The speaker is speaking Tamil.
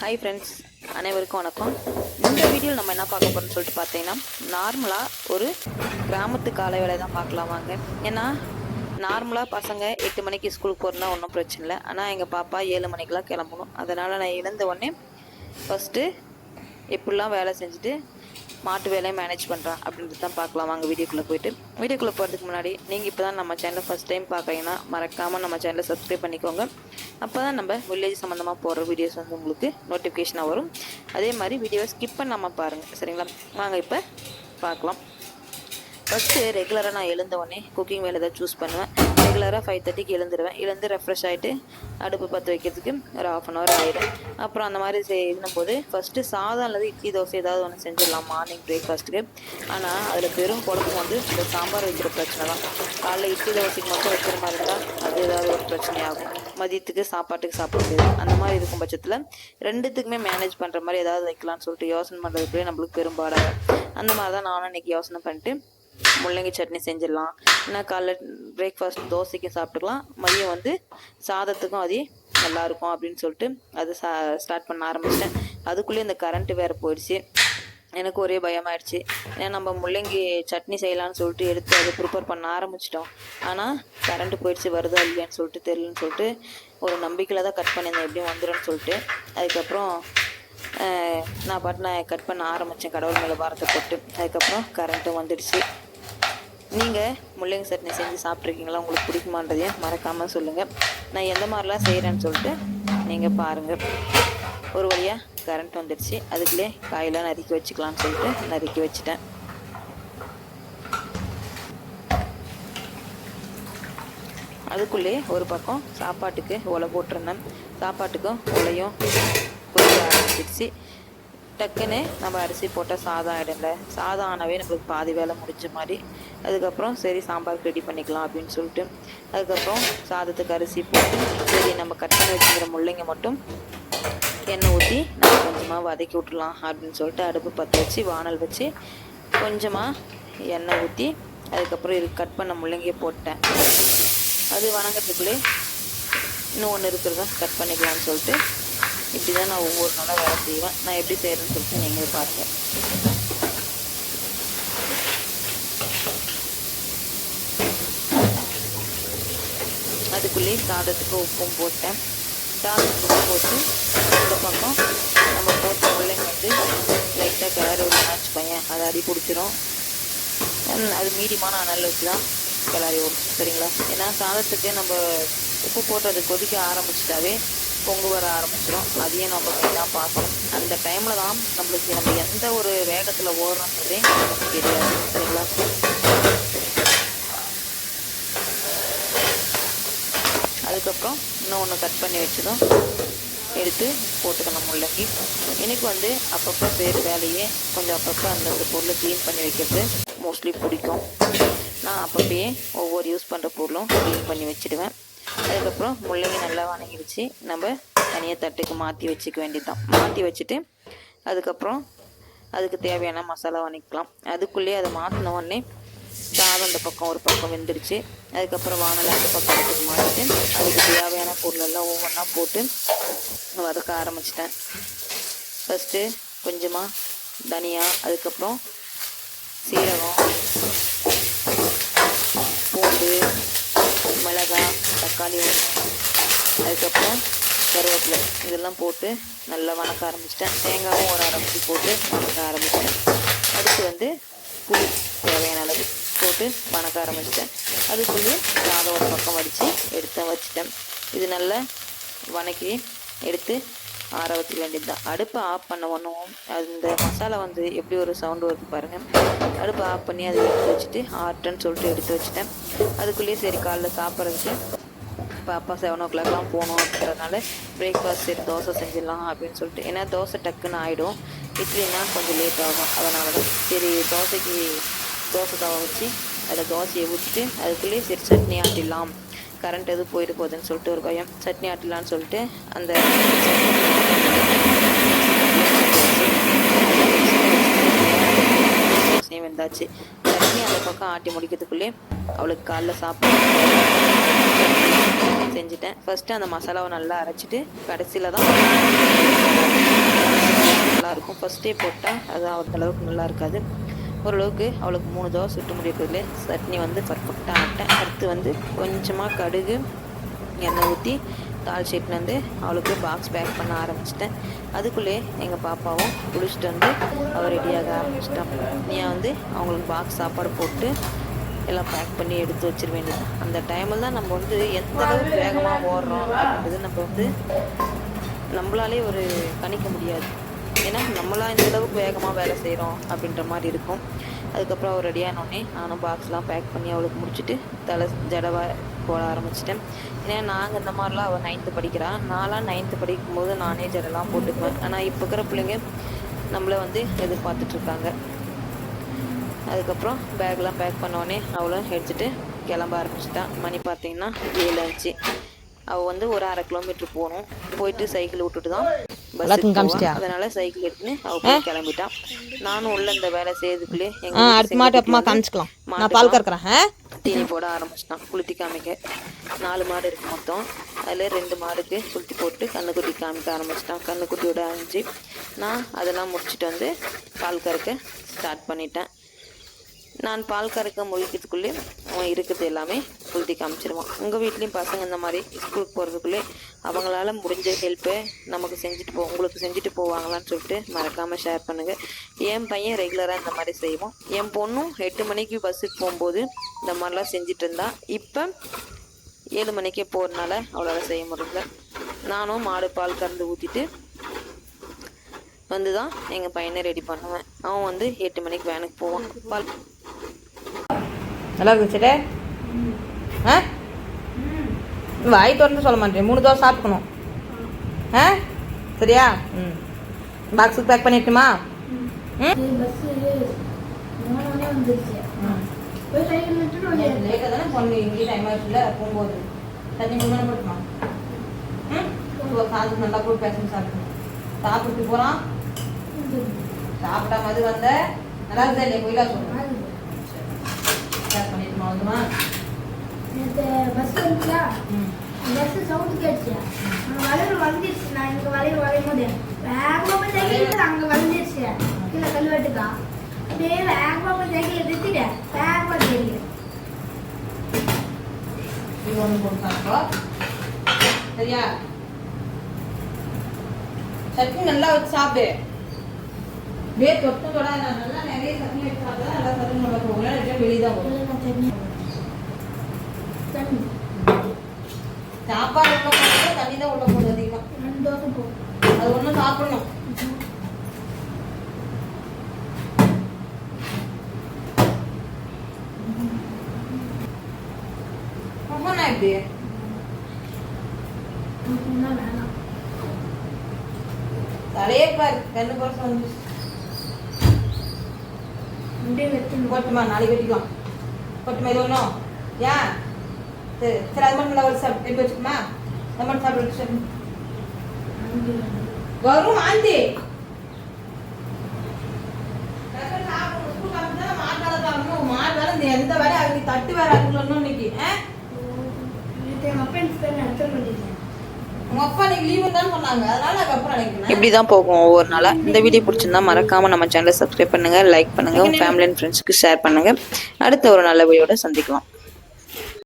ஹாய் ஃப்ரெண்ட்ஸ், அனைவருக்கும் வணக்கம். இந்த வீடியோவில் நம்ம என்ன பார்க்க போகிறோம்னு சொல்லிட்டு பார்த்தீங்கன்னா, நார்மலாக ஒரு கிராமத்து காலை வேலை தான் பார்க்கலாம் வாங்க. ஏன்னா நார்மலாக பசங்க 8 மணிக்கு ஸ்கூலுக்கு போகிறதுனா ஒன்றும் பிரச்சனை இல்லை. ஆனால் எங்கள் பாப்பா 7 மணிக்கெலாம் கிளம்பணும். அதனால் நான் எழுந்த உடனே ஃபஸ்ட்டு எப்படிலாம் வேலை செஞ்சுட்டு மாட்டு வேலையை மேனேஜ் பண்ணுறான் அப்படின்றது தான் பார்க்கலாம் வாங்க. வீடியோக்குள்ளே போகிறதுக்கு முன்னாடி நீங்கள் இப்போ தான் நம்ம சேனலை ஃபஸ்ட் டைம் பார்க்குறீங்கன்னா மறக்காமல் நம்ம சேனலை சப்ஸ்கிரைப் பண்ணிக்கோங்க. அப்போ தான் நம்ம வில்லேஜ் சம்மந்தமாக போடுற வீடியோஸ் வந்து உங்களுக்கு நோட்டிஃபிகேஷனாக வரும். அதே மாதிரி வீடியோவை ஸ்கிப் பண்ணாமல் பாருங்கள், சரிங்களா? வாங்க இப்போ பார்க்கலாம். ஃபஸ்ட்டு ரெகுலராக நான் எழுந்த உடனே குக்கிங் வேலை தான் சூஸ் பண்ணுவேன். ரெகுலராக 5:30க்கு எழுந்து ரெஃப்ரெஷ் ஆகிட்டு அடுப்பு பற்ற வைக்கிறதுக்கு ஒரு 1/2 hour ஆகிடும். அப்புறம் அந்த மாதிரி செய்யும்போது ஃபஸ்ட்டு சாதம் அல்லது இட்லி தோசை ஏதாவது ஒன்று செஞ்சிடலாம் மார்னிங் பிரேக்ஃபாஸ்ட்டுக்கு. ஆனால் அதில் பெரும் குழப்பம் வந்து இந்த சாம்பார் வைக்கிற பிரச்சனை தான். காலைல இட்லி தோசைக்கு மட்டும் வைக்கிற மாதிரி இருந்தால் அது ஏதாவது ஒரு பிரச்சனையாகும். மதியத்துக்கு சாப்பாட்டுக்கு சாப்பிட முடியாது. அந்த மாதிரி இருக்கும் பட்சத்தில் ரெண்டுத்துக்குமே மேனேஜ் பண்ணுற மாதிரி ஏதாவது வைக்கலாம்னு சொல்லிட்டு யோசனை பண்ணுறதுக்குள்ளே நம்மளுக்கு பெரும்பாடாகும். அந்த மாதிரி தான் நானும் இன்றைக்கி யோசனை பண்ணிட்டு முள்ளங்கி சட்னி செஞ்சிடலாம். ஏன்னா காலைல பிரேக்ஃபாஸ்ட் தோசைக்கும் சாப்பிட்டுக்கலாம், மதியம் வந்து சாதத்துக்கும் அது நல்லாயிருக்கும் அப்படின்னு சொல்லிட்டு அது ஸ்டார்ட் பண்ண ஆரம்பிச்சிட்டேன். அதுக்குள்ளேயே இந்த கரண்ட்டு வேறு போயிடுச்சு. எனக்கு ஒரே பயமாயிடுச்சு. ஏன்னா நம்ம முள்ளங்கி சட்னி செய்யலான்னு சொல்லிட்டு எடுத்து அதை ப்ரிப்பேர் பண்ண ஆரம்பிச்சிட்டோம். ஆனால் கரண்ட்டு போயிடுச்சு, வருதா இல்லையான்னு சொல்லிட்டு தெரியலன்னு சொல்லிட்டு ஒரு நம்பிக்கையில் தான் கட் பண்ணியிருந்தேன், எப்படியும் வந்துடும்னு சொல்லிட்டு. அதுக்கப்புறம் நான் கட் பண்ண ஆரம்பித்தேன், கடவுள் மேலே பாரத்தை போட்டு. அதுக்கப்புறம் கரண்ட்டும் வந்துடுச்சு. நீங்கள் முள்ளங்கி சட்னி செஞ்சு சாப்பிட்ருக்கீங்களா? உங்களுக்கு பிடிக்குமான்றதையும் மறக்காமல் சொல்லுங்கள். நான் எந்த மாதிரிலாம் செய்கிறேன்னு சொல்லிட்டு நீங்கள் பாருங்கள். ஒரு வழியாக கரண்ட் வந்துடுச்சு. அதுக்குள்ளே காயெல்லாம் நறுக்கி வச்சுக்கலான்னு சொல்லிட்டு நறுக்கி வச்சுட்டேன். அதுக்குள்ளே ஒரு பக்கம் சாப்பாட்டுக்கு ஒலை போட்டிருந்தேன். சாப்பாட்டுக்கும் ஒலையும் கொதிக்க ஆரம்பிச்சிடுச்சு. டக்குன்னு நம்ம அரிசி போட்டால் சாதம் ஆகிடும்ல, சாதம் ஆனவே நம்மளுக்கு பாதி வேலை முடிஞ்ச மாதிரி. அதுக்கப்புறம் சரி சாம்பாருக்கு ரெடி பண்ணிக்கலாம் அப்படின்னு சொல்லிட்டு அதுக்கப்புறம் சாதத்துக்கு அரிசி போட்டு சரி நம்ம கட் பண்ணி வச்சுக்கிற முள்ளங்கி மட்டும் எண்ணெய் ஊற்றி நம்ம கொஞ்சமாக வதக்கி விட்டுலாம் அப்படின்னு சொல்லிட்டு அடுப்பு பற்ற வச்சு வானல் வச்சு கொஞ்சமாக எண்ணெய் ஊற்றி அதுக்கப்புறம் கட் பண்ண முள்ளங்கியை போட்டேன். அது வணங்கிறதுக்குள்ளே இன்னும் ஒன்று இருக்கிறதா கட் பண்ணிக்கலாம்னு சொல்லிட்டு இப்படி தான் நான் ஒவ்வொரு நாளாக வேலை செய்வேன். நான் எப்படி செய்கிறேன்னு சொல்லிட்டு நீங்கள் பாருங்கள். அதுக்குள்ளேயே சாதத்துக்கு உப்பும் போட்டேன். சாதத்துக்கு உப்பு போட்டு இந்த பக்கம் நம்ம போட்ட முள்ளங்கி வந்து லைட்டாக கிளறி விடணும் வச்சுக்கோங்க, அது அடி பிடிச்சிரும். அது மீடியமான அனல் வச்சு தான் கிளறி விடும், சரிங்களா? ஏன்னா சாதத்துக்கு நம்ம உப்பு போட்டு அது கொதிக்க ஆரம்பிச்சிட்டாவே பொங்கு வர ஆரம்பிச்சிடும். அதையும் நம்ம மெயினாக பார்க்கணும். அந்த டைமில் தான் நம்மளுக்கு நம்ம எந்த ஒரு வேகத்தில் ஓடுறோன்றதே நமக்கு தெரியாது, சரிங்களா? அதுக்கப்புறம் இன்னொன்று கட் பண்ணி வச்சதும் எடுத்து போட்டுக்கணும் முள்ளங்கி. எனக்கு வந்து அப்பப்போ செய்கிற வேலையே கொஞ்சம் அப்பப்போ அந்தந்த பொருளை க்ளீன் பண்ணி வைக்கிறது மோஸ்ட்லி பிடிக்கும். நான் அப்பப்பயே ஒவ்வொரு யூஸ் பண்ணுற பொருளும் க்ளீன் பண்ணி வச்சுடுவேன். அதுக்கப்புறம் முள்ளங்கி நல்லா வணங்கிடுச்சு. நம்ம தனியாக தட்டுக்கு மாற்றி வச்சுக்க வேண்டியதுதான். மாற்றி வச்சுட்டு அதுக்கப்புறம் அதுக்கு தேவையான மசாலா வணக்கலாம். அதுக்குள்ளேயே அதை மாற்றின உடனே சாதம் அந்த பக்கம் ஒரு பக்கம் வெந்துடுச்சு. அதுக்கப்புறம் வானலை அந்த பக்கம் எடுத்துக்கு மாற்றிட்டு அதுக்கு தேவையான பொருளெல்லாம் ஒவ்வொன்றா போட்டு வதக்க ஆரம்பிச்சிட்டேன். ஃபஸ்ட்டு கொஞ்சமாக தனியா, அதுக்கப்புறம் சீரகம், பூண்டு, மிளகாய், தக்காளி, அதுக்கப்புறம் கருவேப்பிலை இதெல்லாம் போட்டு நல்லா வணக்க ஆரம்பிச்சிட்டேன். தேங்காயும் ஒரு அரைச்சி போட்டு வணக்க ஆரம்பிச்சிட்டேன். அடுத்து வந்து புளி தேவையான அளவு போட்டு வணக்க ஆரம்பிச்சிட்டேன். அதுக்குள்ளே சாதம் ஒரு பக்கம் வடித்து எடுத்து வச்சுட்டேன். இது நல்லா வணக்கி எடுத்து ஆற வச்சுக்க வேண்டியது தான். அடுப்பை ஆஃப் பண்ண ஒன்றும் அந்த மசாலா வந்து எப்படி ஒரு சவுண்டு வருது பாருங்கள். அடுப்பை ஆஃப் பண்ணி அதை எடுத்து வச்சுட்டு ஆட்டுன்னு சொல்லிட்டு எடுத்து வச்சுட்டேன். அதுக்குள்ளேயே சரி காலைல சாப்பிட்றதுக்கு பாப்பா 7 o'clockலாம் போகணும் அப்படின்றதுனால பிரேக்ஃபாஸ்ட் சரி தோசை செஞ்சிடலாம் அப்படின்னு சொல்லிட்டு. ஏன்னா தோசை டக்குன்னு ஆகிடும், இட்லின்னா கொஞ்சம் லேட் ஆகும். அதனால தான் சரி தோசை தவா வச்சு அதில் தோசையை ஊற்றிட்டு அதுக்குள்ளேயே சரி சட்னி ஆட்டிடலாம், கரண்ட் எதுவும் போயிட்டு போகுதுன்னு சொல்லிட்டு ஒரு பயம். சட்னி ஆட்டிடலான்னு சொல்லிட்டு அந்த வெந்தாச்சு. சட்னி அந்த பக்கம் ஆட்டி முடிக்கிறதுக்குள்ளே அவளுக்கு காலைல சாப்பாடு செஞ்சுட்டேன். ஃபஸ்ட்டு அந்த மசாலாவை நல்லா அரைச்சிட்டு கடைசியில் தான் ஃபஸ்ட்டே போட்டால் அது அந்தளவுக்கு நல்லா இருக்காது. ஓரளவுக்கு அவளுக்கு 3 தோசை சுட்டு முடிக்கிறதுலே சட்னி வந்து பர்ஃபெக்டாக ஆகிட்டேன். அடுத்து வந்து கொஞ்சமாக கடுகு எண்ணெய் ஊற்றி தாளிச்சிட்டு வந்து அவளுக்கு பாக்ஸ் பேக் பண்ண ஆரம்பிச்சிட்டேன். அதுக்குள்ளே எங்கள் பாப்பாவும் குளிச்சுட்டு வந்து அவள் ரெடியாக ஆரம்பிச்சிட்டான். நீ வந்து அவங்களுக்கு பாக்ஸ் சாப்பாடு போட்டு எல்லாம் பேக் பண்ணி எடுத்து வச்சிட வேண்டியது. அந்த டைமில் தான் நம்ம வந்து எந்த அளவுக்கு வேகமாக ஓடுறோம் அப்படின்றது நம்ம வந்து நம்மளாலே ஒரு கணிக்க முடியாது. ஏன்னா நம்மளாம் இந்த அளவுக்கு வேகமாக வேலை செய்கிறோம் அப்படின்ற மாதிரி இருக்கும். அதுக்கப்புறம் அவள் ரெடியானோடனே நானும் பாக்ஸ்லாம் பேக் பண்ணி அவளுக்கு முடிச்சுட்டு தலை ஜடவாக போட ஆரம்பிச்சிட்டேன். ஏன்னா நாங்கள் இந்த மாதிரிலாம் அவள் 9th படிக்கிறா. நான்லாம் 9th படிக்கும்போது நானே ஜடெல்லாம் போட்டுக்குவேன். ஆனால் இப்போ இருக்கிற பிள்ளைங்க நம்மளை வந்து எதிர்பார்த்துட்ருக்காங்க. அதுக்கப்புறம் பேக்லாம் பேக் பண்ணோடனே அவளும் எடுத்துகிட்டு கிளம்ப ஆரம்பிச்சிட்டான். மணி பார்த்தீங்கன்னா 7 ஆச்சு. அவள் வந்து ஒரு 1/2 கிலோமீட்டர் போகணும். போயிட்டு சைக்கிள் விட்டுட்டு தான் பஸ். அதனால சைக்கிள் எடுத்துன்னு அவள் போய் கிளம்பிட்டான். நானும் உள்ள இந்த வேலை செய்யறதுக்குள்ளே தீனி போட ஆரம்பிச்சிட்டான். குளுத்தி காமிக்க 4 மாடு இருக்கு மொத்தம். அதில் 2 மாடுக்கு குளுத்தி போட்டு கண்ணுக்குட்டி காமிக்க ஆரம்பிச்சிட்டான். கண்ணுக்குட்டியோட அழிஞ்சு நான் அதெல்லாம் முடிச்சுட்டு வந்து பால் கறக்க ஸ்டார்ட் பண்ணிட்டேன். நான் பால் கறக்க முடிக்கிறதுக்குள்ளே அவன் இருக்கிறது எல்லாமே குளுத்தி காமிச்சிடுவான். உங்கள் வீட்லேயும் பசங்க இந்த மாதிரி ஸ்கூலுக்கு போகிறதுக்குள்ளே அவங்களால முடிஞ்ச ஹெல்ப்பை நமக்கு உங்களுக்கு செஞ்சுட்டு போவாங்களான்னு சொல்லிட்டு மறக்காமல் ஷேர் பண்ணுங்கள். என் பையன் ரெகுலராக இந்த மாதிரி செய்வான். என் பொண்ணும் 8 மணிக்கு பஸ்ஸுக்கு போகும்போது இந்த மாதிரிலாம் செஞ்சுட்டு இருந்தா. இப்போ 7 மணிக்கே போகிறதுனால அவளால் செய்ய முடியல. நானும் மாடு பால் கறந்து ஊற்றிட்டு வந்து தான் எங்கள் பையனை ரெடி பண்ணுவேன். அவன் வந்து 8 மணிக்கு வேனுக்கு போவான். பால் நல்லா இருந்துச்சுடே. வாய் திறந்து சொல்ல மாட்டேன். 3 தோசை சாப்பிடணும். சரியா? பாக்ஸுக்கு பேக் பண்ணிட்டுமா? லேட்டாக தானே பொண்ணு இங்கே டைம் ஆச்சுல போகும்போது தண்ணி முன்னாடி போட்டுமா? காதுக்கு நல்லா போட்டு பேசணும். சாப்பிட்டு போகிறான். சாப்பிட்டா மாதிரி வந்த நல்லா இருந்தா இல்லையா? கோயிலா சொல்லுங்க. பஸ் வந்துச்சா, பஸ் சவுண்ட் கேட்டுச்சு. அங்கே வளைவு வளைஞ்சிருச்சு. நான் இங்கே வளைவு வளையும் போது வேகமாக போய் சைக்கிள் அங்கே வளைஞ்சிருச்சு. கீழே கல்வெட்டுக்கா அப்படியே வேகமாக போய் சைக்கிளை நிறுத்திட்டேன். வேகமாக தெரியுது. சரியா? சட்னி நல்லா வச்சு சாப்பிடு. தொட்டு தொட நல்லா நிறைய சட்னி வச்சு சாப்பிட்டா நல்லா சட்னி உள்ள போகலாம். வெளியே தான் போகும். சாப்பாடு உள்ள போகிறது தண்ணி தான் உள்ள போகுது. அதிகமாக 2 தோசை போகும். அது ஒன்றும் சாப்பிடணும். எப்படி வேணாம் தலையே பாரு. 2 வருஷம் வந்து போட்டுமா? நாளைக்கு வெட்டிக்கலாம். போட்டுமா? இது ஒன்றும் ஏன் சரி சரி. அது மட்டும் நல்லா ஒரு எடுத்து வச்சுக்குமா? அது மட்டும் சாப்பிட்டு வரும் ஆண்டி. மாடு வேலை எந்த வேலையும் அவங்க தட்டு வேற ஆகுங்களோ இன்னைக்கு. இப்படி தான் போகும் ஒவ்வொரு நாளாக. இந்த வீடியோ பிடிச்சிருந்தா மறக்காமல் நம்ம சேனலை சப்ஸ்கிரைப் பண்ணுங்கள், லைக் பண்ணுங்கள், உங்கள் ஃபேமிலி அண்ட் ஃப்ரெண்ட்ஸுக்கு ஷேர் பண்ணுங்கள். அடுத்த ஒரு நல்ல வீடியோட சந்திக்கலாம்.